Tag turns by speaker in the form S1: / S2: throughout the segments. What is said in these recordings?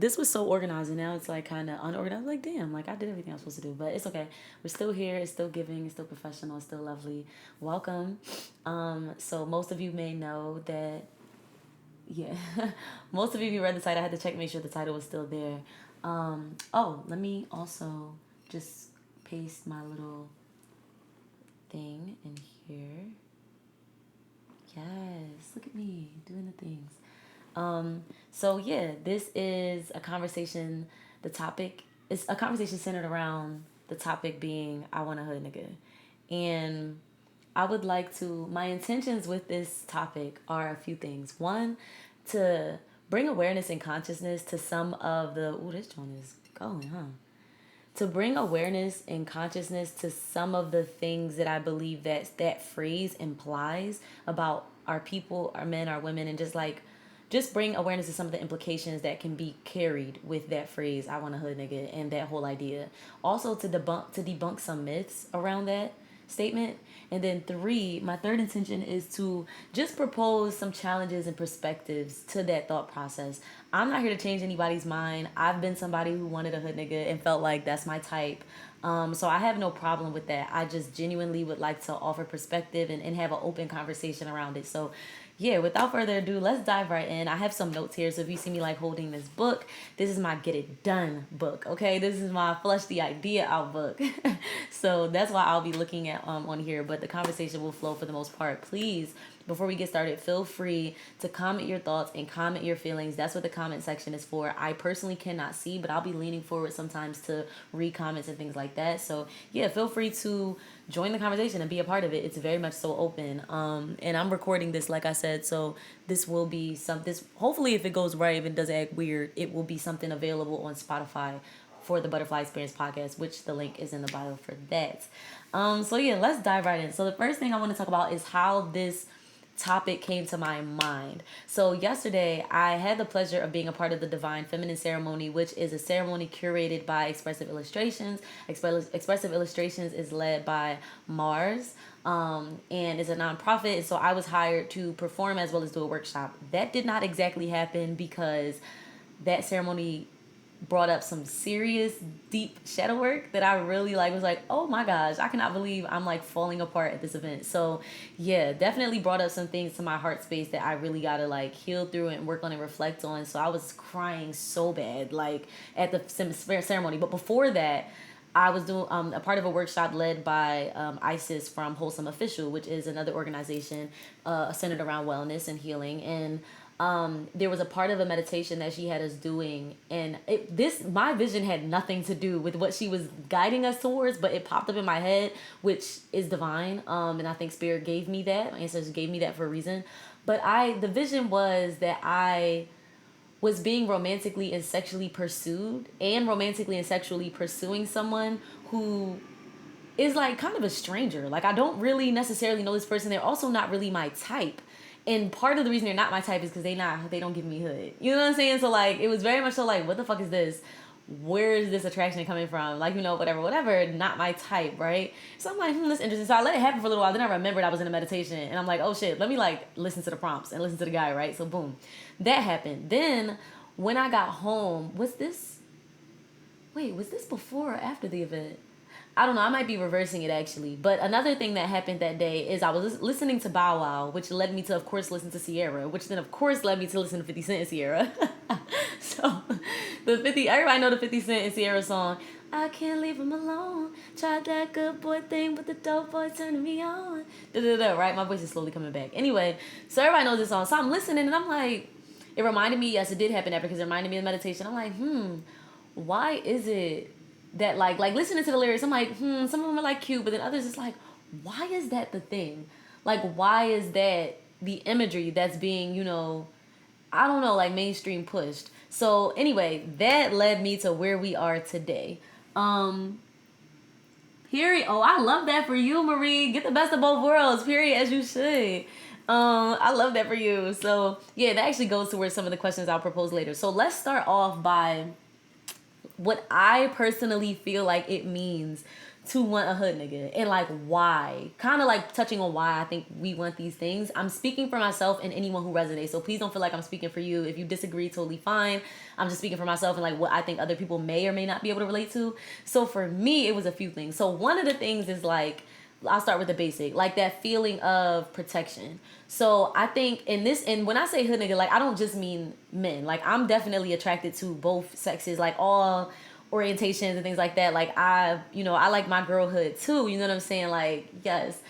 S1: this was so organized, and now it's like kind of unorganized. Like, damn, like I did everything I was supposed to do, but it's okay. We're still here. It's still giving. It's still professional. It's still lovely. Welcome. So most of you may know that, yeah, most of you, if you read the title, I had to check, make sure the title was still there. Oh, let me also just paste my little thing in here. Yes, look at me doing the things. So yeah, this is a conversation. The topic is a conversation centered around the topic being I want a hood nigga, and I would like to. My intentions with this topic are a few things. One, to bring awareness and consciousness to some of the. Oh, this joint is going, huh? To bring awareness and consciousness to some of the things that I believe that phrase implies about our people, our men, our women, and just bring awareness to some of the implications that can be carried with that phrase, I want a hood nigga, and that whole idea. Also to debunk some myths around that statement. And then three, my third intention is to just propose some challenges and perspectives to that thought process. I'm not here to change anybody's mind. I've been somebody who wanted a hood nigga and felt like that's my type. So I have no problem with that. I just genuinely would like to offer perspective and have an open conversation around it. So yeah, without further ado, let's dive right in. I have some notes here. So if you see me like holding this book, this is my get it done book. Okay, this is my flush the idea out book. So that's why I'll be looking at on here. But the conversation will flow for the most part. Please, before we get started, feel free to comment your thoughts and comment your feelings. That's what the comment section is for. I personally cannot see, but I'll be leaning forward sometimes to read comments and things like that. So yeah, feel free to join the conversation and be a part of it. It's very much so open. And I'm recording this, like I said, so this will be this hopefully, if it goes right, if it doesn't act weird, it will be something available on Spotify for the Butterfly Experience podcast, which the link is in the bio for that. So yeah, let's dive right in. So the first thing I want to talk about is how this topic came to my mind. So yesterday I had the pleasure of being a part of the Divine Feminine Ceremony, which is a ceremony curated by Expressive Illustrations. Expressive Illustrations is led by Mars, and it's a nonprofit. And so I was hired to perform as well as do a workshop. That did not exactly happen because that ceremony brought up some serious deep shadow work that I really was like, oh my gosh, I cannot believe I'm like falling apart at this event. So yeah, definitely brought up some things to my heart space that I really gotta like heal through and work on and reflect on. So I was crying so bad like at the ceremony. But before that, I was doing a part of a workshop led by Isis from Wholesome Official, which is another organization centered around wellness and healing. And there was a part of a meditation that she had us doing, and my vision had nothing to do with what she was guiding us towards, but it popped up in my head, which is divine. And I think spirit gave me that. My ancestors gave me that for a reason. But the vision was that I was being romantically and sexually pursued, and romantically and sexually pursuing someone who is like kind of a stranger. Like I don't really necessarily know this person. They're also not really my type. And part of the reason they're not my type is because they don't give me hood. You know what I'm saying? So like it was very much so like, what the fuck is this? Where is this attraction coming from? Like, whatever, not my type, right? So I'm like, that's interesting. So I let it happen for a little while. Then I remembered I was in a meditation, and I'm like, oh shit, let me like listen to the prompts and listen to the guy, right? So boom, that happened. Then when I got home, was this before or after the event? I don't know. I might be reversing it actually. But another thing that happened that day is I was listening to Bow Wow, which led me to, of course, listen to Sierra, which then, of course, led me to listen to 50 Cent and Sierra. So, everybody know the 50 Cent and Sierra song. I can't leave him alone. Tried that good boy thing, but the dope boy turning me on. Right? My voice is slowly coming back. Anyway, so everybody knows this song. So I'm listening and I'm like, it reminded me, yes, it did happen after because it reminded me of meditation. I'm like, why is it that like listening to the lyrics, I'm like, some of them are like cute, but then others it's like, why is that the thing? Like, why is that the imagery that's being, I don't know, like mainstream pushed? So anyway, that led me to where we are today. Period. Oh, I love that for you, Marie. Get the best of both worlds. Period, as you should. I love that for you. So yeah, that actually goes towards some of the questions I'll propose later. So let's start off by what I personally feel like it means to want a hood nigga, and like why? Kind of like touching on why I think we want these things. I'm speaking for myself and anyone who resonates, so please don't feel like I'm speaking for you. If you disagree, totally fine. I'm just speaking for myself and like what I think other people may or may not be able to relate to. So for me, it was a few things. So one of the things is like, I'll start with the basic, like that feeling of protection. So I think in this, and when I say hood nigga, like I don't just mean men. Like I'm definitely attracted to both sexes, like all orientations and things like that. Like I like my girlhood too. You know what I'm saying? Like yes,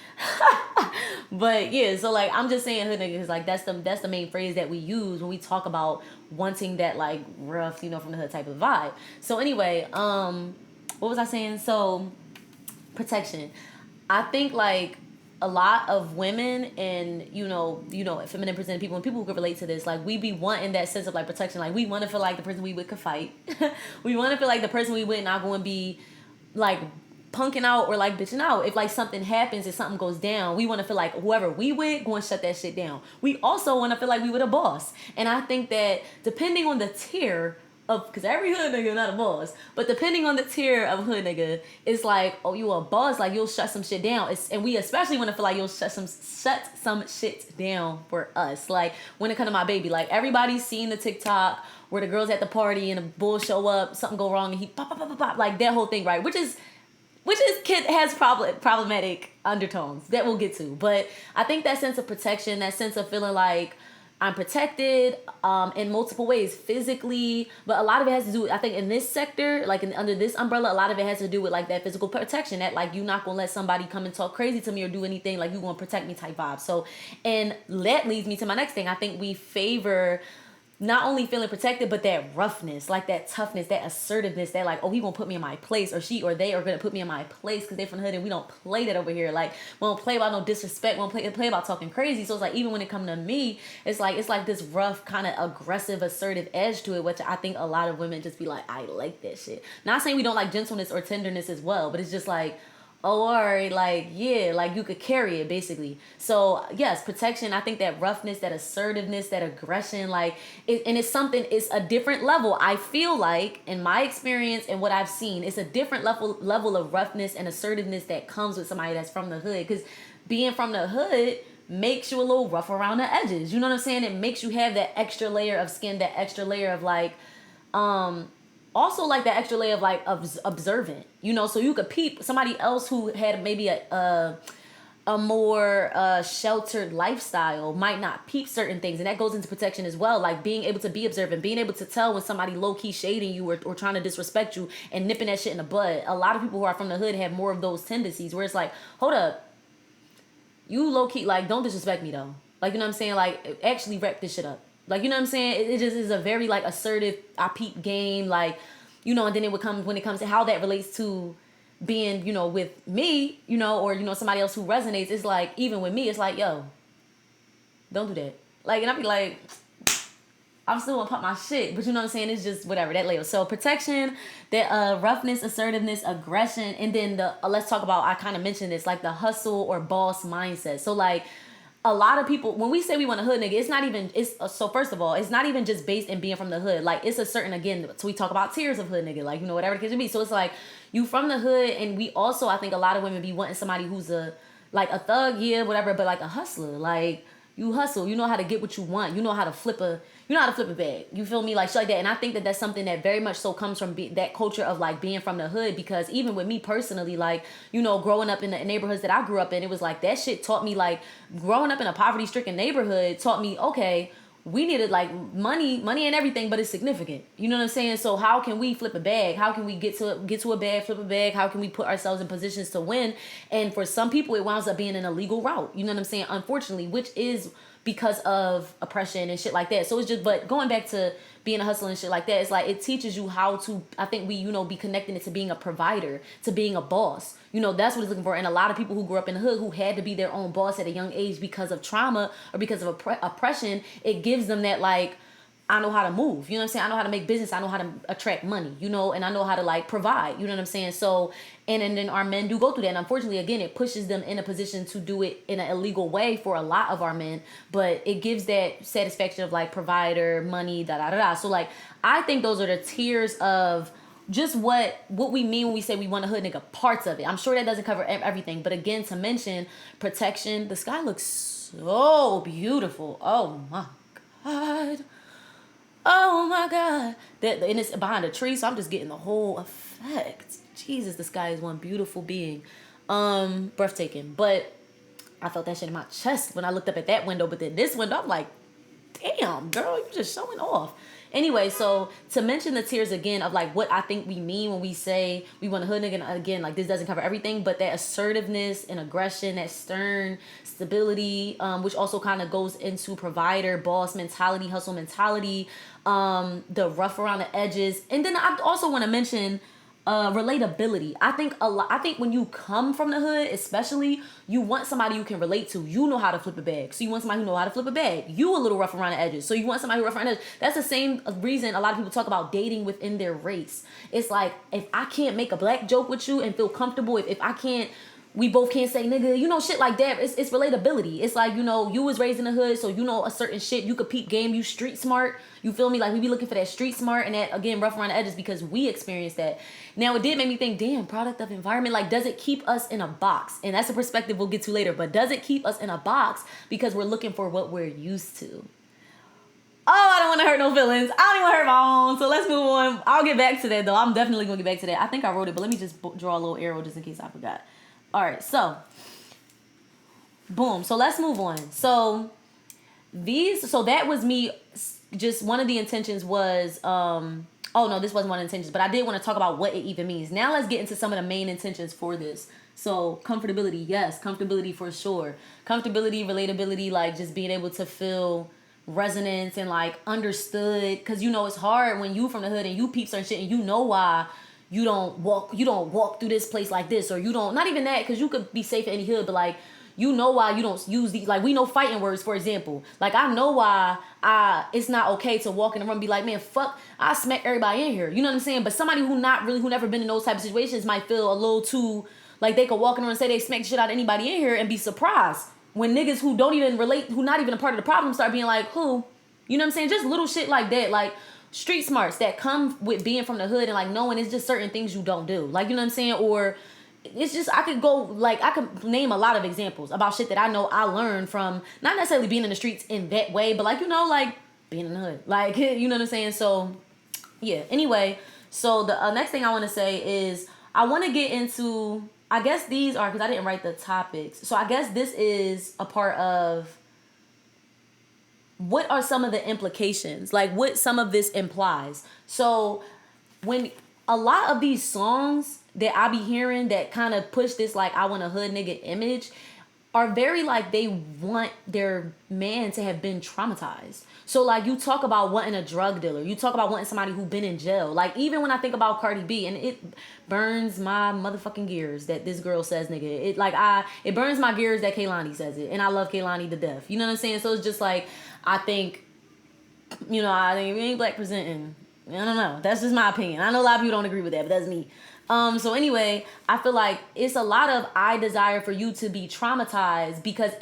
S1: but yeah. So like I'm just saying hood nigga because like that's the main phrase that we use when we talk about wanting that like rough, from the hood type of vibe. So anyway, what was I saying? So protection. I think like a lot of women and feminine presented people and people who can relate to this, like we be wanting that sense of like protection. Like we want to feel like the person we with could fight. We want to feel like the person we with not going to be like punking out or like bitching out. If like something happens, if something goes down, we want to feel like whoever we with going to shut that shit down. We also want to feel like we with a boss. And I think that depending on the tier because every hood nigga not a boss, but depending on the tier of hood nigga, it's like, oh, you a boss, like you'll shut some shit down. And we especially want to feel like you'll shut some shit down for us. Like when it come to my baby, like everybody's seen the TikTok where the girls at the party and the bulls show up, something go wrong and he pop pop pop pop pop, like that whole thing, right? Which is kid has problematic undertones that we'll get to, but I think that sense of protection, that sense of feeling like I'm protected in multiple ways, physically, but a lot of it has to do with, I think in this sector, like under this umbrella, a lot of it has to do with like that physical protection, that like you're not gonna let somebody come and talk crazy to me or do anything, like you gonna protect me type vibe. So, and that leads me to my next thing. I think we favor not only feeling protected, but that roughness, like that toughness, that assertiveness, that like, oh, he gonna put me in my place, or she or they are gonna put me in my place because they from the hood and we don't play that over here. Like we don't play about no disrespect, we don't play about talking crazy. So it's like even when it comes to me, it's like this rough, kind of aggressive, assertive edge to it, which I think a lot of women just be like, I like that shit. Not saying we don't like gentleness or tenderness as well, but it's just like, oh, all right, like, yeah, like you could carry it basically. So yes, protection, I think that roughness, that assertiveness, that aggression, like it's a different level. I feel like in my experience and what I've seen, it's a different level of roughness and assertiveness that comes with somebody that's from the hood. Because being from the hood makes you a little rough around the edges. You know what I'm saying? It makes you have that extra layer of skin, that extra layer of like, also like that extra layer of like observant, so you could peep somebody else who had maybe a more sheltered lifestyle might not peep certain things, and that goes into protection as well, like being able to be observant, being able to tell when somebody low-key shading you or trying to disrespect you and nipping that shit in the bud. A lot of people who are from the hood have more of those tendencies where it's like, hold up, you low-key, like, don't disrespect me though, like, you know what I'm saying, like actually wrap this shit up. Like, you know what I'm saying? It just is a very, like, assertive, I peep game, like, and then when it comes to how that relates to being, with me, or, somebody else who resonates, it's like, even with me, it's like, yo, don't do that. Like, and I be like, I'm still gonna pop my shit, but you know what I'm saying? It's just whatever, that layer. So protection, that roughness, assertiveness, aggression, and then let's talk about, I kind of mentioned this, like the hustle or boss mindset. So, like, a lot of people, when we say we want a hood nigga, so first of all, it's not even just based in being from the hood. Like, it's a certain, again, so we talk about tiers of hood nigga, like, whatever the case may be. So it's like, you from the hood, and we also, I think a lot of women be wanting somebody who's a thug, yeah, whatever, but like a hustler. Like, you hustle, you know how to get what you want, you know how to flip a bag, you feel me, like shit like that. And I think that that's something that very much so comes from that culture of like being from the hood, because even with me personally, like, growing up in the neighborhoods that I grew up in, it was like that shit taught me, like, growing up in a poverty stricken neighborhood taught me, okay, we needed like money and everything, but it's significant. You know what I'm saying? So how can we flip a bag? How can we get to a bag, flip a bag? How can we put ourselves in positions to win? And for some people, it winds up being an illegal route. You know what I'm saying? Unfortunately, which is because of oppression and shit like that. So it's just, but going back to being a hustler and shit like that, it's like it teaches you how to, I think we, be connecting it to being a provider, to being a boss. That's what it's looking for. And a lot of people who grew up in the hood who had to be their own boss at a young age because of trauma or because of oppression, it gives them that, like, I know how to move, you know what I'm saying? I know how to make business. I know how to attract money, and I know how to like provide, you know what I'm saying? So, and then our men do go through that. And unfortunately, again, it pushes them in a position to do it in an illegal way for a lot of our men, but it gives that satisfaction of like provider, money, da da da da. So like, I think those are the tiers of just what we mean when we say we want a hood nigga, parts of it. I'm sure that doesn't cover everything, but again, to mention protection, the sky looks so beautiful. Oh my god. Oh my god. And it's behind a tree, so I'm just getting the whole effect. Jesus, the sky is one beautiful being. Breathtaking. But I felt that shit in my chest when I looked up at that window, but then this window, I'm like, damn, girl, you just showing off. Anyway, so to mention the tiers again of like what I think we mean when we say we want a hood nigga, and again, like this doesn't cover everything, but that assertiveness and aggression, that stern stability, which also kind of goes into provider, boss mentality, hustle mentality, the rough around the edges. And then I also want to mention relatability. I think a lot. I think when you come from the hood, especially, you want somebody you can relate to. You know how to flip a bag, so you want somebody who know how to flip a bag. You a little rough around the edges, so you want somebody who rough around the edges. That's the same reason a lot of people talk about dating within their race. It's like, if I can't make a black joke with you and feel comfortable, if I can't, we both can't say nigga, shit like that. It's relatability. It's like, you was raised in the hood, so you know a certain shit. You could peep game, you street smart. You feel me? Like, we be looking for that street smart and that, again, rough around the edges because we experienced that. Now, it did make me think, damn, product of environment. Like, does it keep us in a box? And that's a perspective we'll get to later. But does it keep us in a box because we're looking for what we're used to? Oh, I don't want to hurt no feelings. I don't even want to hurt my own. So let's move on. I'll get back to that, though. I'm definitely going to get back to that. I think I wrote it, but let me just draw a little arrow just in case I forgot. All right, so boom. So let's move on. So that was me. Just one of the intentions was, oh no, this wasn't one of the intentions, but I did want to talk about what it even means. Now let's get into some of the main intentions for this. So comfortability, yes, comfortability for sure. Comfortability, relatability, like just being able to feel resonance and like understood, because it's hard when you from the hood and you peep certain shit and you know why you don't walk through this place like this, or you don't, not even that, because you could be safe in any hood, but like, why you don't use these, like, we know fighting words, for example. Like, I know why it's not okay to walk in the room and be like, man, fuck, I smack everybody in here. You know what I'm saying? But somebody who never been in those type of situations might feel a little too, like, they could walk in the room and say they smack the shit out of anybody in here and be surprised when niggas who don't even relate, who not even a part of the problem, start being like, who? You know what I'm saying? Just little shit like that. Like, street smarts that come with being from the hood and like knowing it's just certain things you don't do. Like, you know what I'm saying? Or it's just, I could name a lot of examples about shit that I know I learned from not necessarily being in the streets in that way, but like, like being in the hood. Like, you know what I'm saying? So yeah, anyway, so the next thing I want to say is I want to get into, I guess these are, because I didn't write the topics. So I guess this is a part of what are some of the implications, like what some of this implies. So when a lot of these songs that I be hearing that kind of push this like I want a hood nigga image are very like they want their man to have been traumatized. So like you talk about wanting a drug dealer, you talk about wanting somebody who been in jail. Like even when I think about Cardi B, and it burns my motherfucking gears that this girl says nigga. It burns my gears that Kehlani says it, and I love Kehlani to death. You know what I'm saying? So it's just like I think we ain't black presenting. I don't know. That's just my opinion. I know a lot of people don't agree with that, but that's me. So anyway, I feel like it's a lot of I desire for you to be traumatized because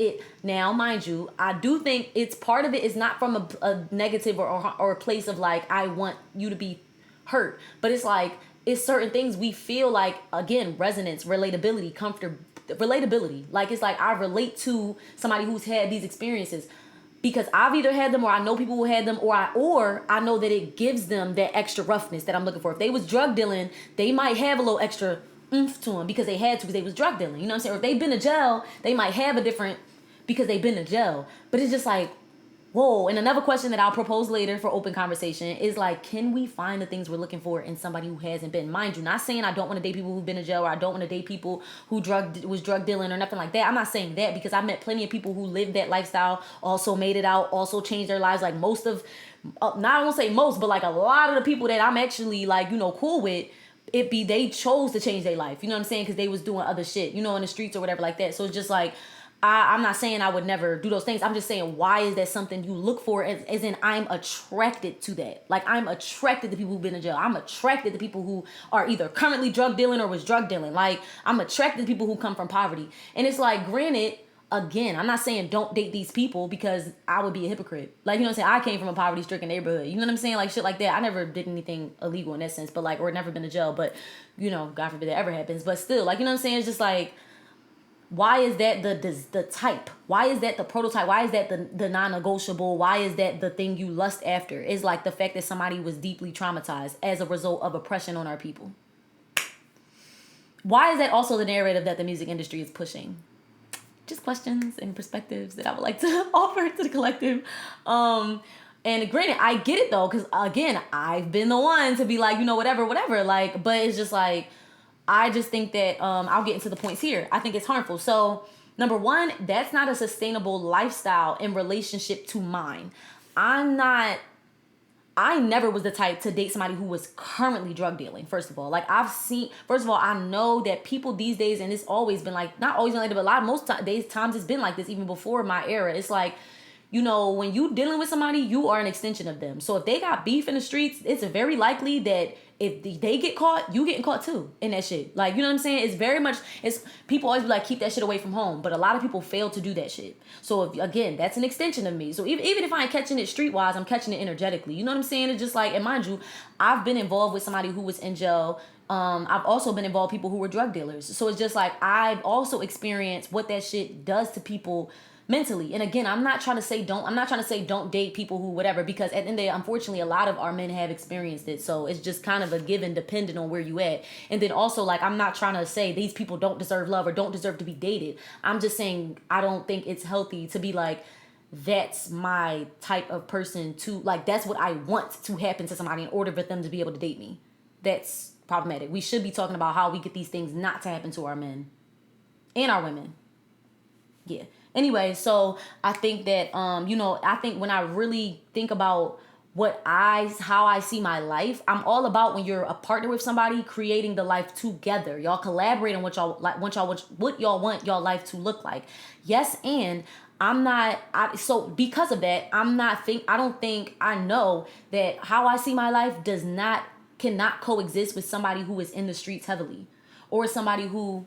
S1: now, mind you, I do think it's part of it is not from a negative or a place of like, I want you to be hurt, but it's like, it's certain things we feel like, again, resonance, relatability, relatability. Like, it's like I relate to somebody who's had these experiences. Because I've either had them or I know people who had them or I know that it gives them that extra roughness that I'm looking for. If they was drug dealing, they might have a little extra oomph to them because they had to because they was drug dealing. You know what I'm saying? Or if they've been to jail, they might have a different because they've been to jail. But it's just like, whoa. And another question that I'll propose later for open conversation is like, can we find the things we're looking for in somebody who hasn't been? Mind you, not saying I don't want to date people who've been to jail or I don't want to date people who was drug dealing or nothing like that. I'm not saying that because I met plenty of people who lived that lifestyle, also made it out, also changed their lives. Like most of, not I won't say most, but like a lot of the people that I'm actually like, cool with, they chose to change their life. You know what I'm saying? Because they was doing other shit, in the streets or whatever like that. So it's just like, I'm not saying I would never do those things. I'm just saying, why is that something you look for? As in, I'm attracted to that. Like, I'm attracted to people who've been in jail. I'm attracted to people who are either currently drug dealing or was drug dealing. Like, I'm attracted to people who come from poverty. And it's like, granted, again, I'm not saying don't date these people because I would be a hypocrite. Like, you know what I'm saying? I came from a poverty stricken neighborhood. You know what I'm saying? Like shit like that. I never did anything illegal in that sense, but like, or never been to jail, but you know, God forbid that ever happens. But still, like, you know what I'm saying? It's just like, why is that the type? Why is that the prototype? Why is that the non-negotiable? Why is that the thing you lust after? Is like the fact that somebody was deeply traumatized as a result of oppression on our people. Why is that also the narrative that the music industry is pushing? Just questions and perspectives that I would like to offer to the collective. And granted, I get it though, because again, I've been the one to be like, you know, whatever. Like, but it's just like, I just think that I'll get into the points here. I think it's harmful. So, number one, that's not a sustainable lifestyle in relationship to mine. I never was the type to date somebody who was currently drug dealing, first of all. Like, first of all, I know that people these days, and it's always been like, not always been like that, but times it's been like this even before my era. It's like, you know, when you dealing with somebody, you are an extension of them. So if they got beef in the streets, it's very likely that if they get caught, you getting caught too in that shit. Like, you know what I'm saying? It's very much, people always be like, keep that shit away from home. But a lot of people fail to do that shit. So again, that's an extension of me. So even if I ain't catching it streetwise, I'm catching it energetically. You know what I'm saying? It's just like, and mind you, I've been involved with somebody who was in jail. I've also been involved with people who were drug dealers. So it's just like, I've also experienced what that shit does to people mentally. And again, I'm not trying to say don't date people who whatever, because at the end of the day, unfortunately, a lot of our men have experienced it. So it's just kind of a given depending on where you at. And then also, like, I'm not trying to say these people don't deserve love or don't deserve to be dated. I'm just saying I don't think it's healthy to be like, that's my type of person to, like, that's what I want to happen to somebody in order for them to be able to date me. That's problematic. We should be talking about how we get these things not to happen to our men and our women. Yeah. Anyway, so I think that I think when I really think about how I see my life, I'm all about when you're a partner with somebody, creating the life together. Y'all collaborate on what y'all want y'all life to look like. Yes, and so because of that, I know that how I see my life cannot coexist with somebody who is in the streets heavily, or somebody who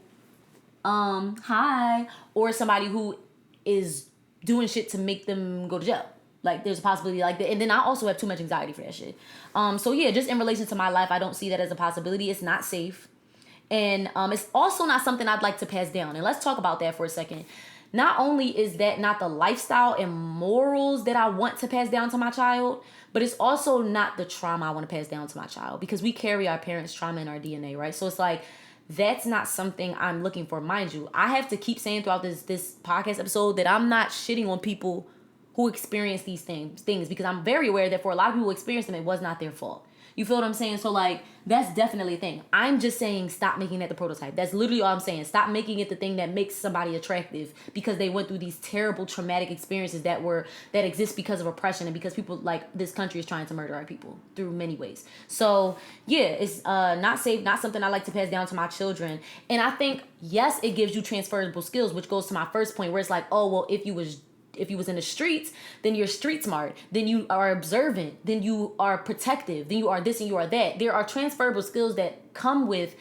S1: or somebody who is doing shit to make them go to jail. Like, there's a possibility like that. And then I also have too much anxiety for that shit. So yeah, just in relation to my life, I don't see that as a possibility. It's not safe. And it's also not something I'd like to pass down. And let's talk about that for a second. Not only is that not the lifestyle and morals that I want to pass down to my child, but it's also not the trauma I want to pass down to my child, because we carry our parents' trauma in our DNA, right? So it's like, that's not something I'm looking for. Mind you, I have to keep saying throughout this podcast episode that I'm not shitting on people who experience these things, because I'm very aware that for a lot of people who experience them, it was not their fault. You feel what I'm saying? So like, that's definitely a thing. I'm just saying, stop making that the prototype. That's literally all I'm saying. Stop making it the thing that makes somebody attractive because they went through these terrible traumatic experiences that exist because of oppression, and because people, like, this country is trying to murder our people through many ways. So yeah, it's not safe, not something I like to pass down to my children. And I think, yes, it gives you transferable skills, which goes to my first point, where it's like, oh, well, if you was in the streets, then you're street smart, then you are observant, then you are protective, then you are this and you are that. There are transferable skills that come with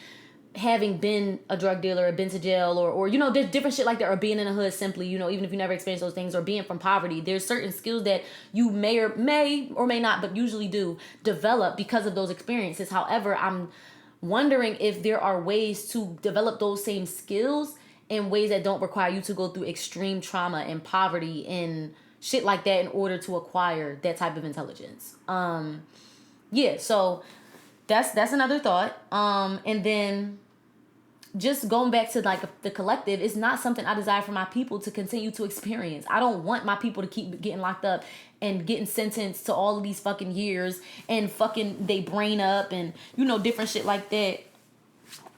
S1: having been a drug dealer or been to jail, or there's different shit like that, or being in the hood simply, even if you never experienced those things, or being from poverty. There's certain skills that you may or may not, but usually do develop because of those experiences. However, I'm wondering if there are ways to develop those same skills in ways that don't require you to go through extreme trauma and poverty and shit like that in order to acquire that type of intelligence. Yeah, so that's another thought. And then just going back to like the collective, it's not something I desire for my people to continue to experience. I don't want my people to keep getting locked up and getting sentenced to all of these fucking years and fucking they brain up and different shit like that.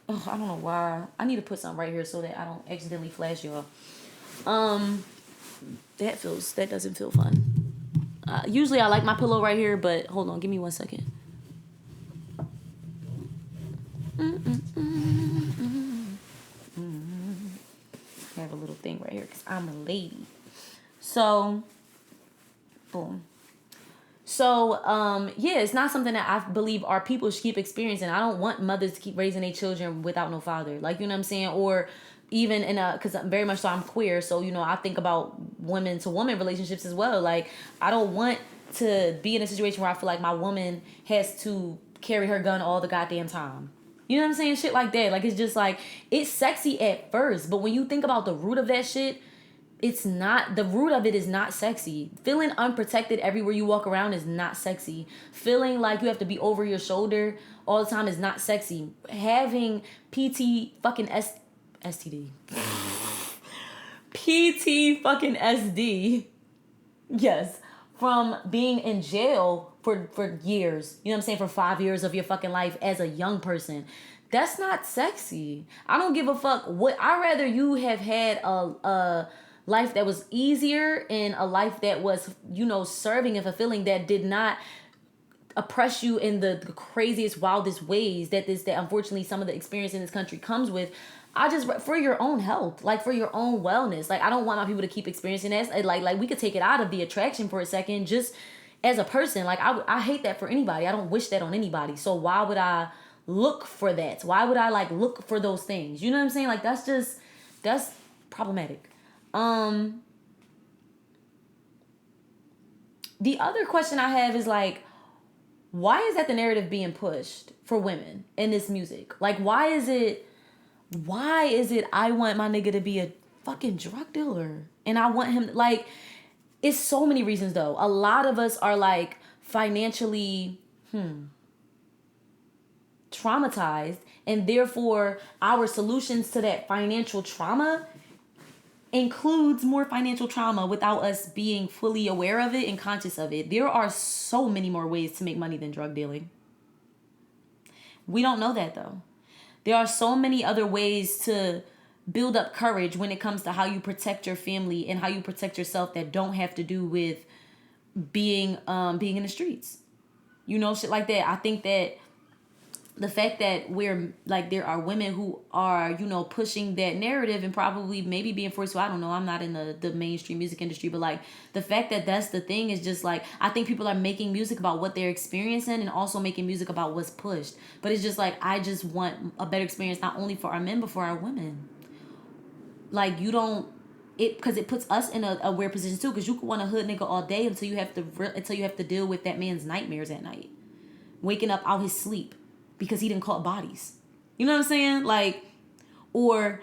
S1: Ugh, I don't know why. I need to put something right here so that I don't accidentally flash y'all. That doesn't feel fun. Usually I like my pillow right here, but hold on, give me 1 second. I have a little thing right here because I'm a lady. So, boom. So, yeah, it's not something that I believe our people should keep experiencing. I don't want mothers to keep raising their children without no father. Like, you know what I'm saying? Or even in a, because I'm very much so I'm queer, so you know I think about women to woman relationships as well. Like I don't want to be in a situation where I feel like my woman has to carry her gun all the goddamn time. You know what I'm saying? Shit like that. Like it's just like it's sexy at first, but when you think about the root of that shit, it's not, the root of it is not sexy. Feeling unprotected everywhere you walk around is not sexy. Feeling like you have to be over your shoulder all the time is not sexy. Having PT fucking STD. PT fucking SD. Yes. From being in jail for years. You know what I'm saying? For 5 years of your fucking life as a young person. That's not sexy. I don't give a fuck what. I'd rather you have had a life that was easier and a life that was, you know, serving and fulfilling, that did not oppress you in the craziest, wildest ways that unfortunately some of the experience in this country comes with. I just, for your own health, like for your own wellness. Like I don't want my people to keep experiencing that. Like we could take it out of the attraction for a second, just as a person. Like I hate that for anybody. I don't wish that on anybody. So why would I look for that? Why would I like look for those things? You know what I'm saying? Like that's problematic. The other question I have is like, why is that the narrative being pushed for women in this music? Like, why is it I want my nigga to be a fucking drug dealer and I want him, like, it's so many reasons though. A lot of us are like financially traumatized, and therefore our solutions to that financial trauma includes more financial trauma without us being fully aware of it and conscious of it. There are so many more ways to make money than drug dealing. We don't know that though. There are so many other ways to build up courage when it comes to how you protect your family and how you protect yourself that don't have to do with being in the streets. You know, shit like that. I think that the fact that we're like, there are women who are, you know, pushing that narrative and probably maybe being forced to, I don't know, I'm not in the mainstream music industry, but like the fact that that's the thing is just like, I think people are making music about what they're experiencing and also making music about what's pushed. But it's just like, I just want a better experience, not only for our men, but for our women. Like you don't, because it puts us in a weird position too, because you could want a hood nigga all day until you have to deal with that man's nightmares at night, waking up out his sleep because he didn't call bodies. You know what I'm saying? Like, or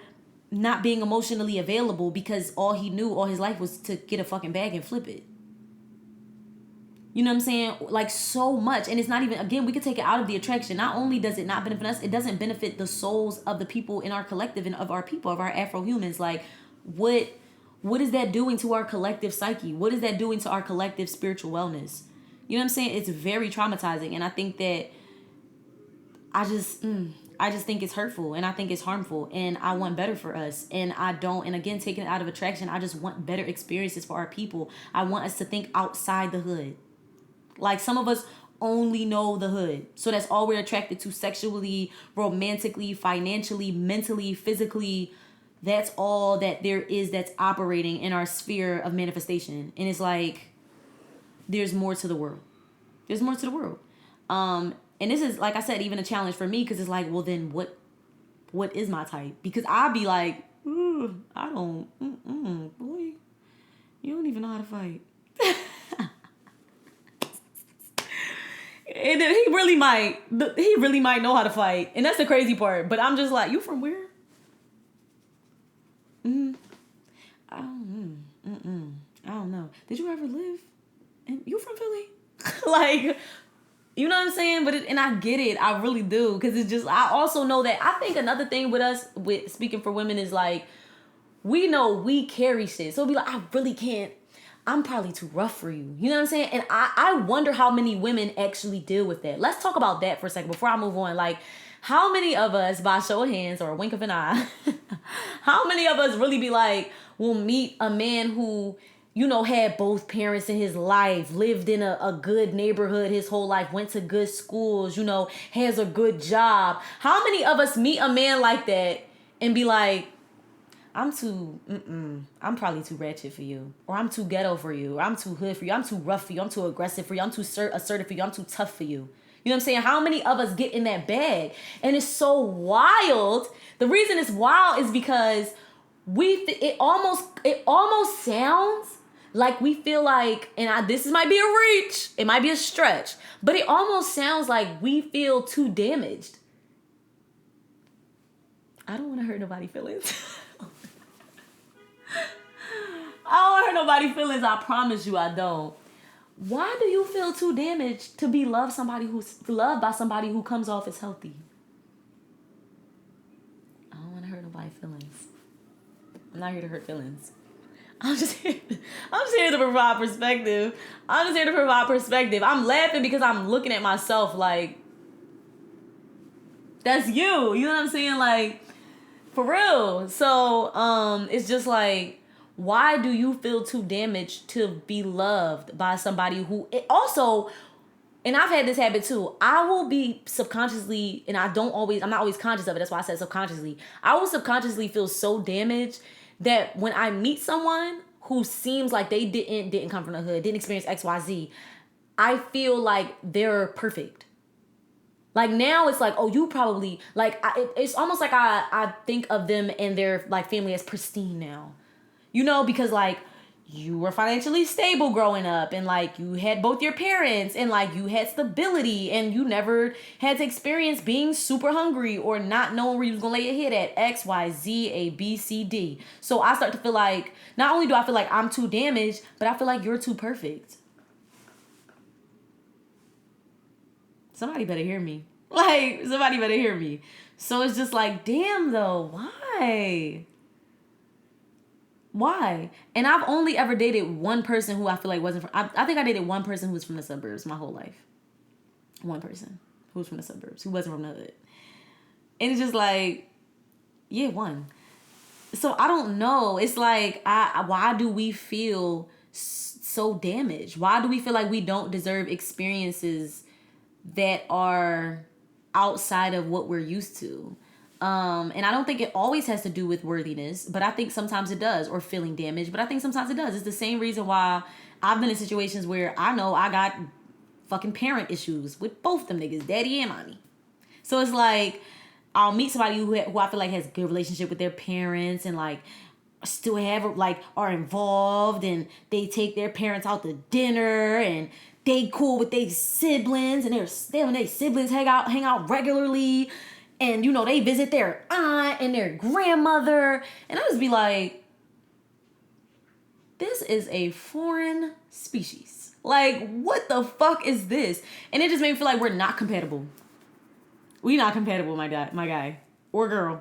S1: not being emotionally available because all he knew all his life was to get a fucking bag and flip it. You know what I'm saying? Like so much. And it's not even, again, we could take it out of the attraction. Not only does it not benefit us, it doesn't benefit the souls of the people in our collective and of our people, of our Afro-humans. Like what is that doing to our collective psyche? What is that doing to our collective spiritual wellness? You know what I'm saying? It's very traumatizing. And I think that I just think it's hurtful and I think it's harmful and I want better for us. And I don't, and again, taking it out of attraction, I just want better experiences for our people. I want us to think outside the hood. Like some of us only know the hood. So that's all we're attracted to sexually, romantically, financially, mentally, physically. That's all that there is that's operating in our sphere of manifestation. And it's like, there's more to the world. There's more to the world. And this is, like I said, even a challenge for me because it's like, well, then what is my type? Because I'd be like, I don't, boy, you don't even know how to fight. And then he really might know how to fight. And that's the crazy part. But I'm just like, you from where? I don't know. Did you ever live? And you from Philly? Like, you know what I'm saying? But and I get it. I really do. Because it's just, I also know that, I think another thing with us, with speaking for women, is like, we know we carry shit. So it'll be like, I really can't. I'm probably too rough for you. You know what I'm saying? And I wonder how many women actually deal with that. Let's talk about that for a second before I move on. Like, how many of us, by show of hands or a wink of an eye, how many of us really be like, will meet a man who, you know, had both parents in his life, lived in a good neighborhood his whole life, went to good schools, you know, has a good job. How many of us meet a man like that and be like, I'm probably too ratchet for you. Or I'm too ghetto for you. Or I'm too hood for you. I'm too rough for you. I'm too aggressive for you. I'm too assertive for you. I'm too tough for you. You know what I'm saying? How many of us get in that bag? And it's so wild. The reason it's wild is because it almost sounds like we feel like, and this might be a reach, it might be a stretch, but it almost sounds like we feel too damaged. I don't want to hurt nobody's feelings. I don't want to hurt nobody's feelings. I promise you I don't. Why do you feel too damaged to be loved by somebody who comes off as healthy? I don't want to hurt nobody's feelings. I'm not here to hurt feelings. I'm just here to provide perspective. I'm laughing because I'm looking at myself like, that's you. You know what I'm saying? Like, for real. So, it's just like, why do you feel too damaged to be loved by somebody who and I've had this habit too. I will be subconsciously, and I'm not always conscious of it. That's why I said subconsciously. I will subconsciously feel so damaged that when I meet someone who seems like they didn't come from the hood, didn't experience XYZ, I feel like they're perfect. Like now it's like, oh, you probably, like, it's almost like I think of them and their like family as pristine now. You know, because like you were financially stable growing up and like you had both your parents and like you had stability and you never had to experience being super hungry or not knowing where you was gonna lay your head at X, Y, Z, A, B, C, D. So I start to feel like, not only do I feel like I'm too damaged, but I feel like you're too perfect. Somebody better hear me. Like, somebody better hear me. So it's just like, damn though, why? Why? And I've only ever dated one person who I feel like wasn't from, I think I dated one person who was from the suburbs my whole life. One person who was from the suburbs, who wasn't from the hood. And it's just like, yeah, one. So I don't know. It's like, why do we feel so damaged? Why do we feel like we don't deserve experiences that are outside of what we're used to? And I don't think it always has to do with worthiness, but I think sometimes it does, or feeling damaged, but I think sometimes it does. It's the same reason why I've been in situations where I know I got fucking parent issues with both them niggas, daddy and mommy. So it's like, I'll meet somebody who I feel like has a good relationship with their parents and like still have, like, are involved and they take their parents out to dinner and they cool with their siblings and their siblings hang out regularly. And, you know, they visit their aunt and their grandmother. And I just be like, this is a foreign species. Like, what the fuck is this? And it just made me feel like we're not compatible. We not compatible, my guy. Or girl.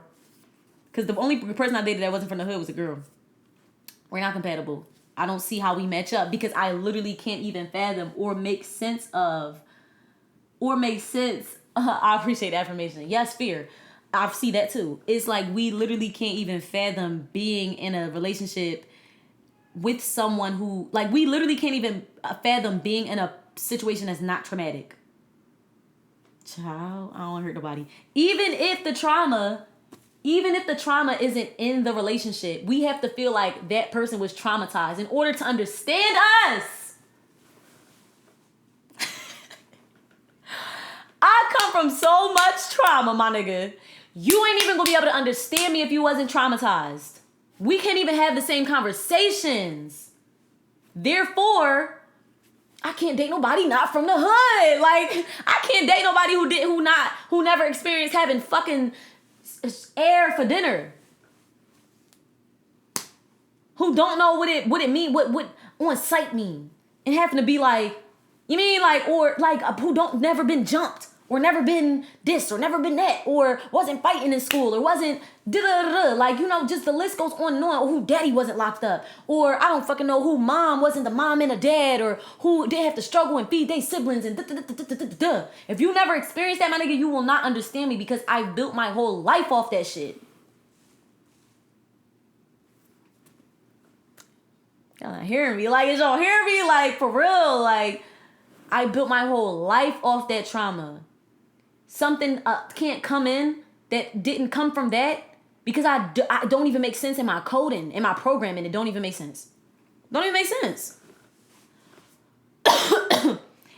S1: Because the only person I dated that wasn't from the hood was a girl. We're not compatible. I don't see how we match up because I literally can't even fathom or make sense. I appreciate the affirmation. Yes, fear. I see that too. It's like we literally can't even fathom being in a relationship with someone who, like, we literally can't even fathom being in a situation that's not traumatic. Child, I don't want to hurt nobody. Even if the trauma isn't in the relationship, we have to feel like that person was traumatized in order to understand us. I come from so much trauma, my nigga. You ain't even gonna be able to understand me if you wasn't traumatized. We can't even have the same conversations. Therefore, I can't date nobody not from the hood. Like, I can't date nobody who never experienced having fucking air for dinner. Who don't know what it mean, what on site mean. And having to be like, you mean like, or like who never been jumped or never been this or never been that or wasn't fighting in school or wasn't da-da-da-da. Like, you know, just the list goes on and on. Or who daddy wasn't locked up. Or I don't fucking know who mom wasn't the mom and a dad, or who they have to struggle and feed their siblings and da-da-da-da-da-da. If you never experienced that, my nigga, you will not understand me because I built my whole life off that shit. Y'all not hearing me. Like, is y'all hearing me? Like, for real. Like, I built my whole life off that trauma. Something can't come in that didn't come from that because I don't even make sense in my coding, in my programming. It don't even make sense. Don't even make sense.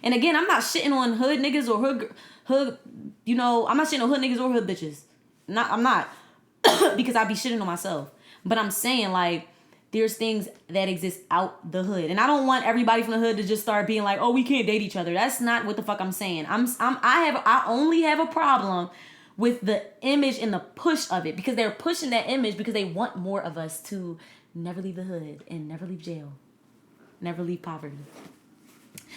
S1: And again, I'm not shitting on hood niggas or hood, I'm not shitting on hood niggas or hood bitches. I'm not. Because I be shitting on myself. But I'm saying, like, there's things that exist out the hood. And I don't want everybody from the hood to just start being like, oh, we can't date each other. That's not what the fuck I'm saying. I only have a problem with the image and the push of it, because they're pushing that image because they want more of us to never leave the hood and never leave jail, never leave poverty.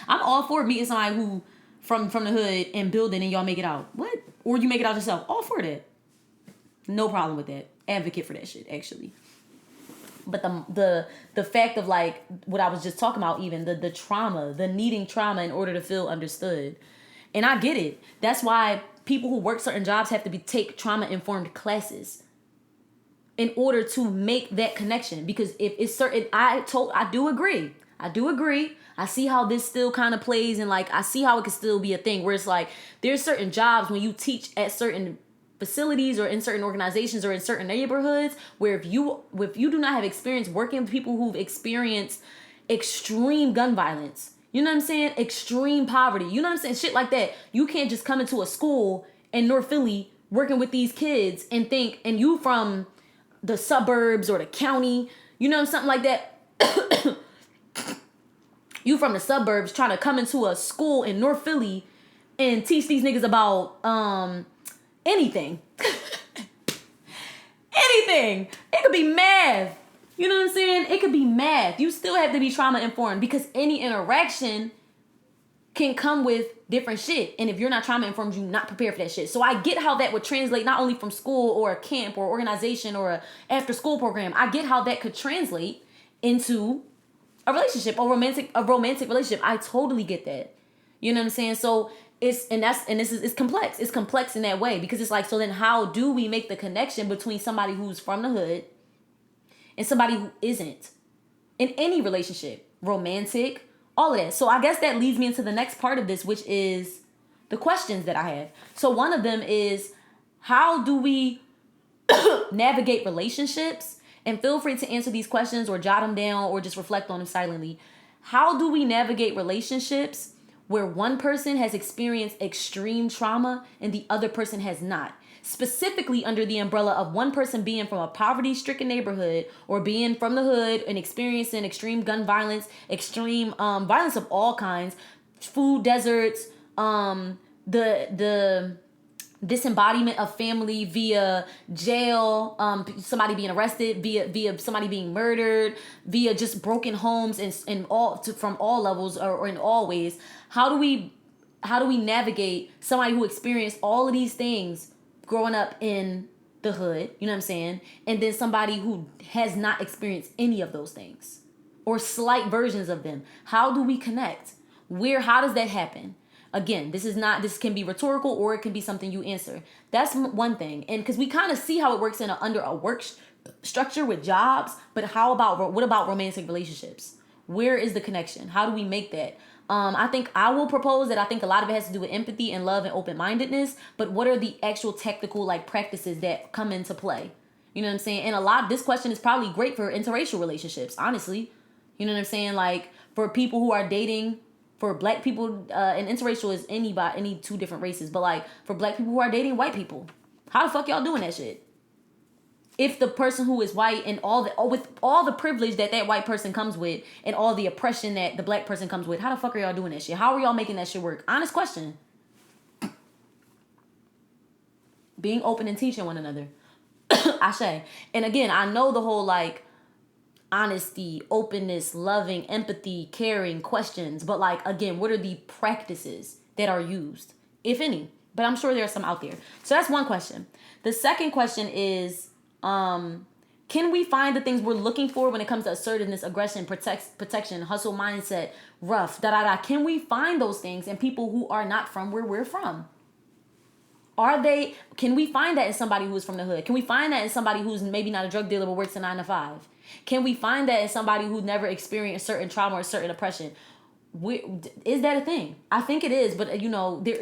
S1: I'm all for meeting somebody who from the hood and building and y'all make it out. What? Or you make it out yourself. All for that. No problem with that. Advocate for that shit, actually. But the fact of, like, what I was just talking about, even the trauma, the needing trauma in order to feel understood. And I get it. That's why people who work certain jobs have to take trauma-informed classes in order to make that connection. Because if it's certain, I do agree. I see how this still kind of plays, and, like, I see how it can still be a thing where it's like there's certain jobs when you teach at certain facilities or in certain organizations or in certain neighborhoods where if you do not have experience working with people who've experienced extreme gun violence, you know what I'm saying, extreme poverty, you know what I'm saying, shit like that, you can't just come into a school in North Philly working with these kids and think, and you from the suburbs or the county, you know, something like that. You from the suburbs trying to come into a school in North Philly and teach these niggas about anything. Anything. It could be math. You know what I'm saying? It could be math. You still have to be trauma informed, because any interaction can come with different shit. And if you're not trauma informed, you're not prepared for that shit. So I get how that would translate not only from school or a camp or organization or a after school program. I get how that could translate into a relationship, a romantic relationship. I totally get that. You know what I'm saying? So it's complex. It's complex in that way, because it's like, so then how do we make the connection between somebody who's from the hood and somebody who isn't in any relationship, romantic, all of that. So I guess that leads me into the next part of this, which is the questions that I have. So one of them is, how do we navigate relationships? And feel free to answer these questions or jot them down or just reflect on them silently. How do we navigate relationships where one person has experienced extreme trauma and the other person has not? Specifically under the umbrella of one person being from a poverty-stricken neighborhood or being from the hood and experiencing extreme gun violence, extreme violence of all kinds, food deserts, the disembodiment of family via jail, somebody being arrested, via somebody being murdered, via just broken homes and from all levels or in all ways. How do we navigate somebody who experienced all of these things growing up in the hood, you know what I'm saying, and then somebody who has not experienced any of those things or slight versions of them? How do we connect? How does that happen? Again, this can be rhetorical or it can be something you answer. That's one thing. And because we kind of see how it works under a work structure with jobs, but what about romantic relationships? Where is the connection? How do we make that? I think I will propose that I think a lot of it has to do with empathy and love and open-mindedness, but what are the actual technical, like, practices that come into play? You know what I'm saying? And this question is probably great for interracial relationships, honestly. You know what I'm saying? Like, for people who are dating, for black people, and interracial is any two different races, but, like, for black people who are dating white people, how the fuck y'all doing that shit? If the person who is white and with all the privilege that white person comes with and all the oppression that the black person comes with, how the fuck are y'all doing that shit? How are y'all making that shit work? Honest question. Being open and teaching one another. Ashe. And again, I know the whole, like, honesty, openness, loving, empathy, caring, questions. But, like, again, what are the practices that are used, if any? But I'm sure there are some out there. So that's one question. The second question is, can we find the things we're looking for when it comes to assertiveness, aggression, protection, hustle mindset, rough, Can we find those things in people who are not from where we're from? Can we find that in somebody who's from the hood? Can we find that in somebody who's maybe not a drug dealer but works a 9 to 5? Can we find that in somebody who never experienced certain trauma or certain oppression? Is that a thing? I think it is, but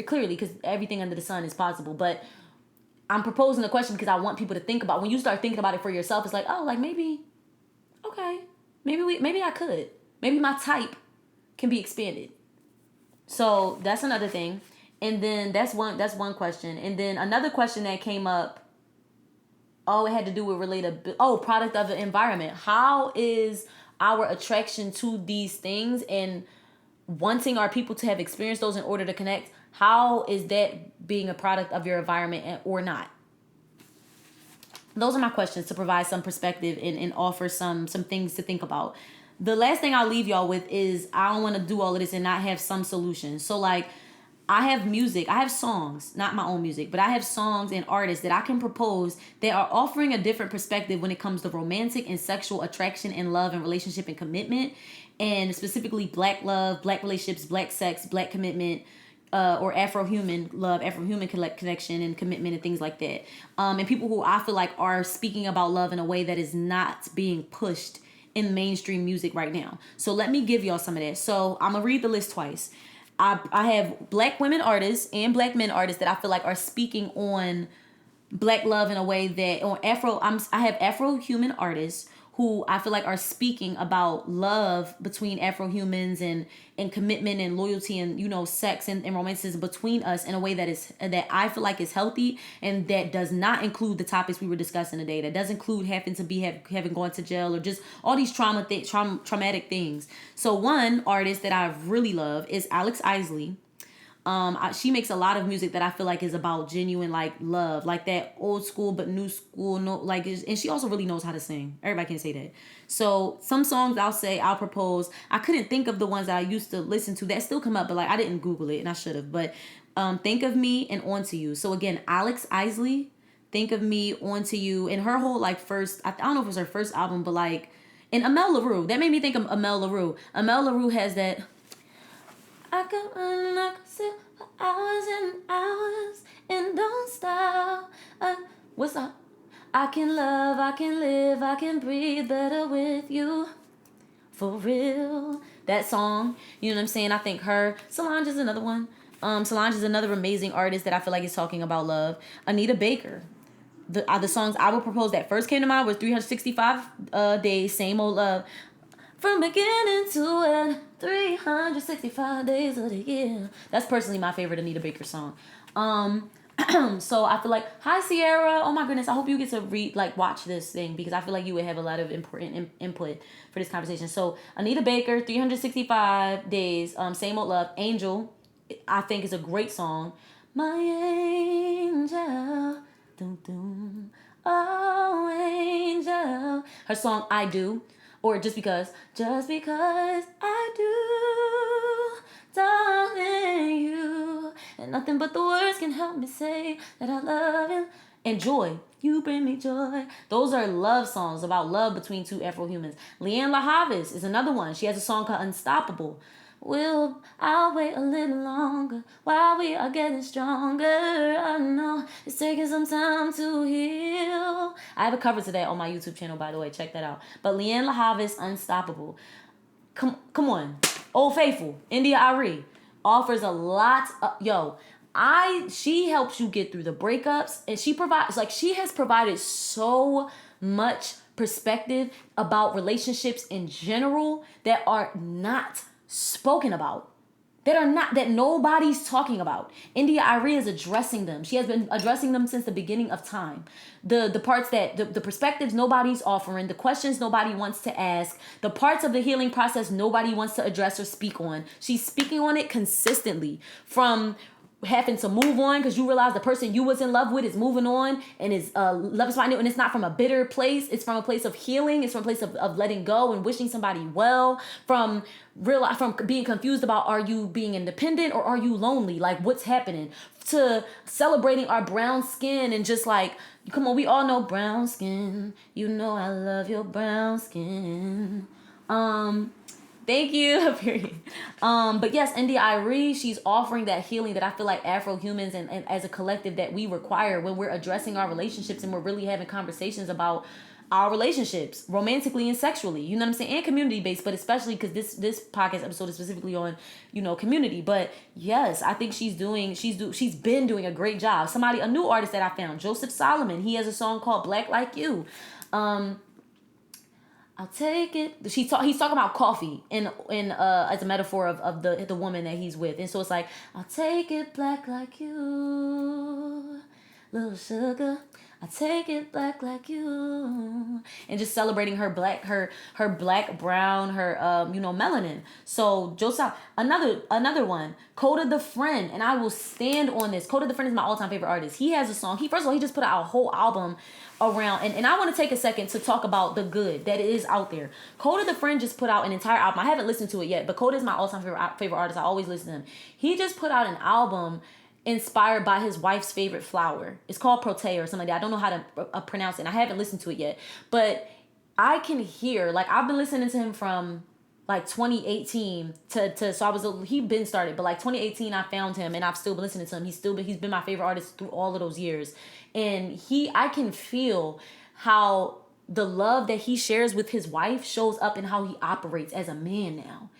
S1: clearly, because everything under the sun is possible. But I'm proposing a question because I want people to think about, when you start thinking about it for yourself, it's like, oh, like, maybe I could. Maybe my type can be expanded. So that's another thing. And then that's one question. And then another question that came up, oh, it had to do with related, oh, product of the environment. How is our attraction to these things and wanting our people to have experienced those in order to connect, how is that being a product of your environment or not? Those are my questions to provide some perspective and offer some things to think about. The last thing I'll leave y'all with is I don't want to do all of this and not have some solution. So like I have music, I have songs, not my own music, but I have songs and artists that I can propose that are offering a different perspective when it comes to romantic and sexual attraction and love and relationship and commitment, and specifically black love, black relationships, black sex, black commitment, or Afro-human love, Afro-human connection and commitment and things like that. And people who I feel like are speaking about love in a way that is not being pushed in mainstream music right now. So let me give y'all some of that. So I'm gonna read the list twice. I have black women artists and black men artists that I feel like are speaking on black love in a way that on I have Afro human artists who I feel like are speaking about love between Afro humans and commitment and loyalty and sex and romanticism between us in a way that I feel like is healthy and that does not include the topics we were discussing today. That does include having to be having gone to jail or just all these traumatic things. So one artist that I really love is Alex Isley. She makes a lot of music that I feel like is about genuine like love, like that old school but new school. No, like, and she also really knows how to sing. Everybody can say that. So some songs I'll propose. I couldn't think of the ones that I used to listen to that still come up, but like I didn't Google it and I should have. But Think of Me and On to You. So again, Alex Isley, Think of Me, On to You, and her whole like first. I don't know if it was her first album, but like, and Amel Larue. That made me think of Amel Larue. Amel Larue has that. I can run and I can sit for hours and hours and don't stop. What's up? I can love, I can live, I can breathe better with you. For real. That song, you know what I'm saying? I think her. Solange is another one. Solange is another amazing artist that I feel like is talking about love. Anita Baker. The songs I would propose that first came to mind was 365 Days, Same Old Love. From beginning to end, 365 days of the year. That's personally my favorite Anita Baker song. So I feel like, hi Sierra. Oh my goodness, I hope you get to watch this thing because I feel like you would have a lot of important input for this conversation. So Anita Baker, 365 days, Same Old Love. Angel, I think is a great song. My angel, dum dum. Oh angel. Her song I Do. Or just because I do, darling, you. And nothing but the words can help me say that I love you. And Joy, you bring me joy. Those are love songs about love between two Afro-humans. Leanne LaHavis is another one. She has a song called Unstoppable. I'll wait a little longer while we are getting stronger. I know it's taking some time to heal. I have a cover to that on my YouTube channel, by the way. Check that out. But Leanne LaHavis, Unstoppable. Come on. Old Faithful, India Ari offers a lot. She helps you get through the breakups, and she has provided so much perspective about relationships in general that are not spoken about, that nobody's talking about. India Arie is addressing them. She has been addressing them since the beginning of time. The parts that the perspectives nobody's offering, the questions nobody wants to ask, the parts of the healing process nobody wants to address or speak on. She's speaking on it consistently, from having to move on because you realize the person you was in love with is moving on and is love is finding, and it's not from a bitter place. It's from a place of healing. It's from a place of letting go and wishing somebody well. From being confused about, are you being independent or are you lonely? Like, what's happening? To celebrating our brown skin and just like, come on, we all know brown skin. You know I love your brown skin. Thank you. Period. But yes, India Irie, she's offering that healing that I feel like Afro-humans and as a collective that we require when we're addressing our relationships and we're really having conversations about our relationships, romantically and sexually. You know what I'm saying? And community-based, but especially because this podcast episode is specifically on, community. But yes, I think she's been doing a great job. A new artist that I found, Joseph Solomon. He has a song called Black Like You. I'll take it. He's talking about coffee in as a metaphor of the woman that he's with, and so it's like, I'll take it black like you, little sugar. I take it black like you, and just celebrating her black, her black, brown, her melanin. So Joseph, another one, Coda the Friend, and I will stand on this. Coda the Friend is my all time favorite artist. He has a song. He first of all he just put out a whole album around, and I want to take a second to talk about the good that is out there. Coda the Friend just put out an entire album. I haven't listened to it yet, but Coda is my all time favorite artist. I always listen to him. He just put out an album inspired by his wife's favorite flower. It's called Protea or something like that. I don't know how to pronounce it, and I haven't listened to it yet. But I can hear, like, I've been listening to him from like 2018 to so I was he been started, but like 2018 I found him and I've still been listening to him. He's been my favorite artist through all of those years. And I can feel how the love that he shares with his wife shows up in how he operates as a man now.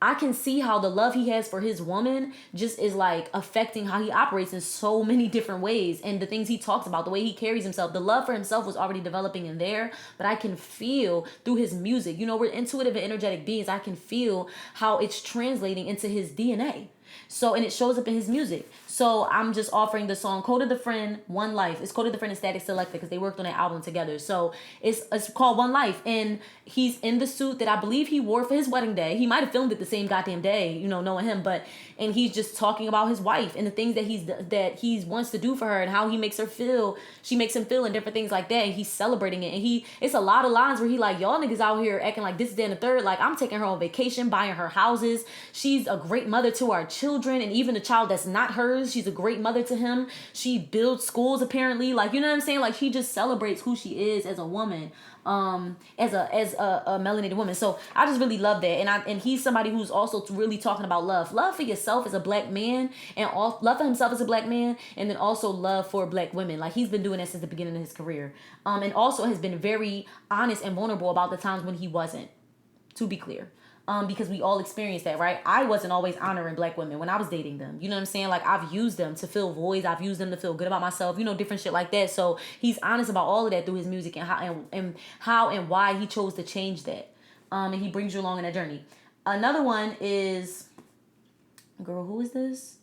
S1: I can see how the love he has for his woman just is like affecting how he operates in so many different ways. And the things he talks about, the way he carries himself, the love for himself was already developing in there. But I can feel through his music, we're intuitive and energetic beings. I can feel how it's translating into his DNA. So, and it shows up in his music. So I'm just offering the song Coda the Friend, One Life. It's Coda the Friend and Static Selector because they worked on that album together. So it's called One Life. And he's in the suit that I believe he wore for his wedding day. He might have filmed it the same goddamn day, knowing him. And he's just talking about his wife and the things that he wants to do for her and how he makes her feel. She makes him feel and different things like that. And he's celebrating it. And it's a lot of lines where he like, y'all niggas out here acting like this, that, and the third. Like, I'm taking her on vacation, buying her houses. She's a great mother to our children. And even the child that's not hers, she's a great mother to him. She builds schools apparently. Like, you know what I'm saying? Like, he just celebrates who she is as a woman, as a melanated woman. So I just really love that. And he's somebody who's also really talking about love for yourself as a black man, and love for himself as a black man, and then also love for black women. Like, he's been doing that since the beginning of his career. And also has been very honest and vulnerable about the times when he wasn't, to be clear. Because we all experienced that, right? I wasn't always honoring black women when I was dating them. You know what I'm saying? Like, I've used them to fill voids. I've used them to feel good about myself. Different shit like that. So he's honest about all of that through his music and how and why he chose to change that. And he brings you along in that journey. Another one is, girl, who is this?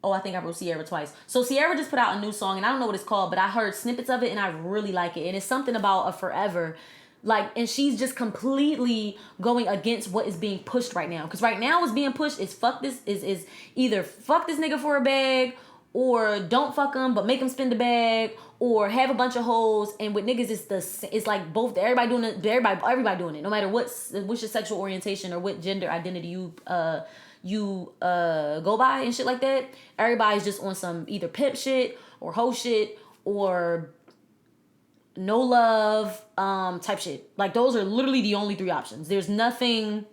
S1: Oh, I think I wrote Sierra twice. So Sierra just put out a new song, and I don't know what it's called, but I heard snippets of it, and I really like it. And it's something about a forever. Like, and she's just completely going against what is being pushed right now. Because right now what's being pushed is is either fuck this nigga for a bag, or don't fuck him but make him spend the bag, or have a bunch of hoes. And with niggas it's like both. Everybody doing it. Everybody doing it. No matter what's your sexual orientation or what gender identity you go by and shit like that. Everybody's just on some either pimp shit or hoe shit or no love type shit. Like, those are literally the only three options. There's nothing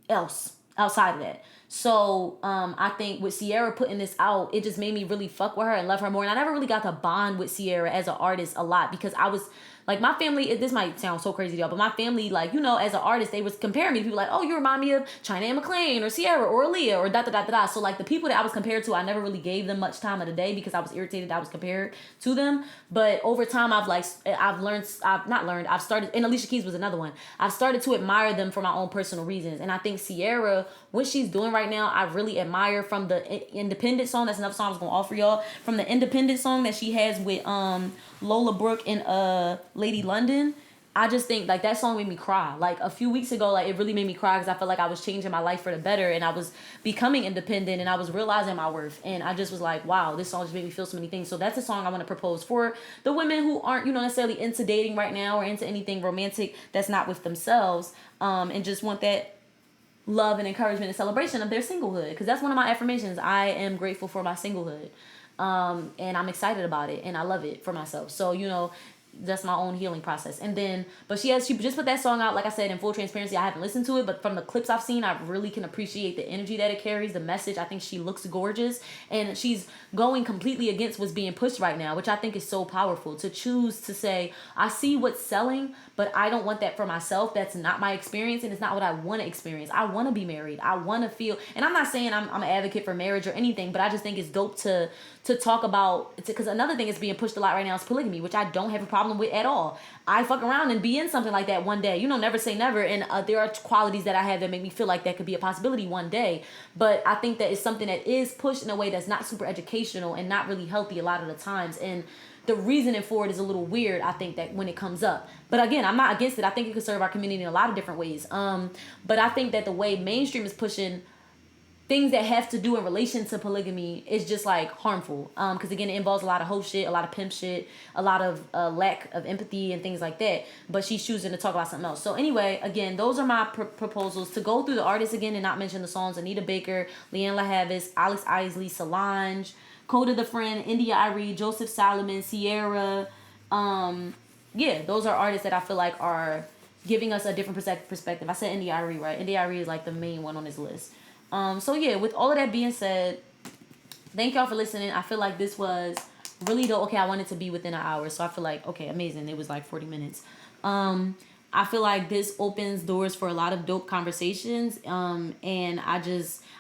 S1: else outside of that. So I think with Sierra putting this out, it just made me really fuck with her and love her more. And I never really got to bond with Sierra as an artist a lot because I was like, my family, this might sound so crazy to y'all, but my family, like, as an artist, they was comparing me to people like, oh, you remind me of China and McClain or Sierra or Aaliyah or da-da-da-da-da. So, like, the people that I was compared to, I never really gave them much time of the day because I was irritated that I was compared to them. But over time, I've started, and Alicia Keys was another one. I've started to admire them for my own personal reasons. And I think Sierra, what she's doing right now, I really admire from the Independent song. That's another song I was going to offer y'all. From the Independent song that she has with Lola Brooke and Lady London. I just think, like, that song made me cry. Like, a few weeks ago, like, it really made me cry because I felt like I was changing my life for the better and I was becoming independent and I was realizing my worth. And I just was like, wow, this song just made me feel so many things. So that's a song I want to propose for the women who aren't, necessarily into dating right now or into anything romantic that's not with themselves, and just want that love and encouragement and celebration of their singlehood. Because that's one of my affirmations. I am grateful for my singlehood. And I'm excited about it and I love it for myself. So, that's my own healing process. And then, but she just put that song out, like I said, in full transparency. I haven't listened to it, but from the clips I've seen, I really can appreciate the energy that it carries, the message. I think she looks gorgeous and she's going completely against what's being pushed right now, which I think is so powerful to choose to say, I see what's selling, but I don't want that for myself. That's not my experience and it's not what I want to experience. I want to be married. I want to feel, and I'm not saying I'm an advocate for marriage or anything, but I just think it's dope to talk about, because another thing that's being pushed a lot right now is polygamy, which I don't have a problem problem with at all. I fuck around and be in something like that one day. You know, never say never. And there are qualities that I have that make me feel like that could be a possibility one day. But I think that it's something that is pushed in a way that's not super educational and not really healthy a lot of the times. And the reasoning for it is a little weird, I think, that when it comes up. But again, I'm not against it. I think it could serve our community in a lot of different ways. But I think that the way mainstream is pushing things that have to do in relation to polygamy is just like harmful, because again, it involves a lot of hoe shit, a lot of pimp shit, a lot of lack of empathy and things like that. But she's choosing to talk about something else. So anyway, again, those are my proposals. To go through the artists again and not mention the songs: Anita Baker, Leanne LaHavis, Alex Isley, Solange, Coda the Friend, India Irie, Joseph Solomon, Sierra. Yeah, those are artists that I feel like are giving us a different perspective. I said India Irie, right? India Irie is like the main one on this list. So yeah, with all of that being said, thank y'all for listening. I feel like this was really dope. Okay, I wanted to be within an hour, so I feel like, okay, amazing. It was like 40 minutes. I feel like this opens doors for a lot of dope conversations. And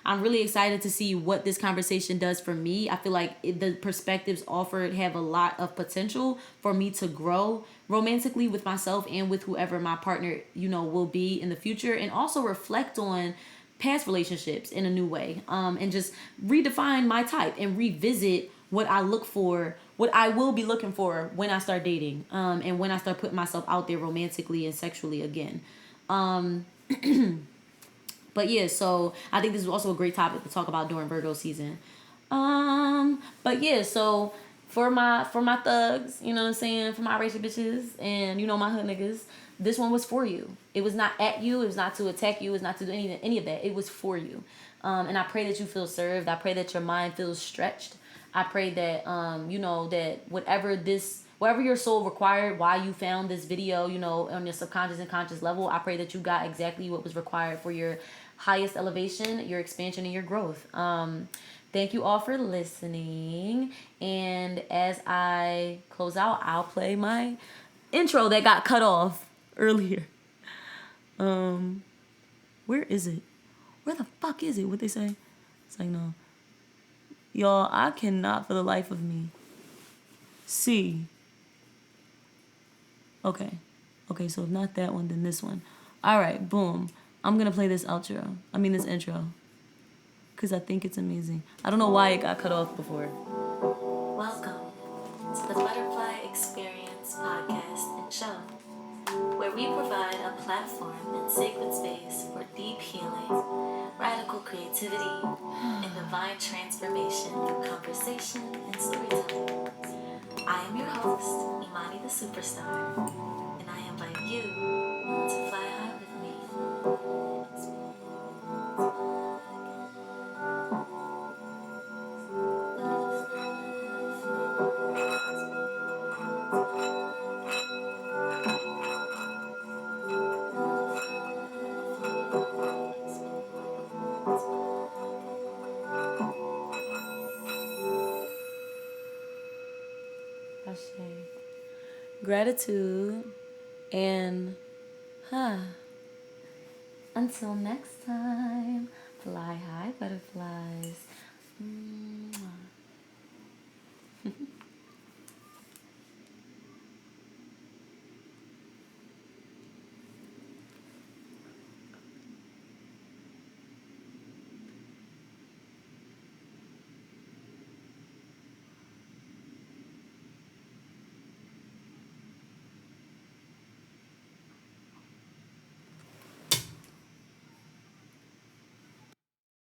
S1: I'm really excited to see what this conversation does for me. I feel like the perspectives offered have a lot of potential for me to grow romantically with myself and with whoever my partner, will be in the future, and also reflect on past relationships in a new way, and just redefine my type and revisit what I look for, what I will be looking for when I start dating, and when I start putting myself out there romantically and sexually again. But yeah, so I think this is also a great topic to talk about during Virgo season. But yeah, so for my thugs, you know what I'm saying, for my racial bitches and my hood niggas, this one was for you. It was not at you. It was not to attack you. It was not to do any of that. It was for you. And I pray that you feel served. I pray that your mind feels stretched. I pray that that whatever your soul required, why you found this video, on your subconscious and conscious level, I pray that you got exactly what was required for your highest elevation, your expansion, and your growth. Thank you all for listening. And as I close out, I'll play my intro that got cut off earlier. Where is it? Where the fuck is it? What they say? It's like, no. Y'all, I cannot for the life of me see. Okay, so if not that one, then this one. All right, boom. I'm gonna play this this intro, because I think it's amazing. I don't know why it got cut off before. Welcome to the Butterfly Experience podcast and show, where we provide a platform and sacred space for deep healing, radical creativity, and divine transformation through conversation and storytelling. I am your host, Imani the Superstar, and I invite you to fly high with me. Gratitude and until next time, fly high, butterflies.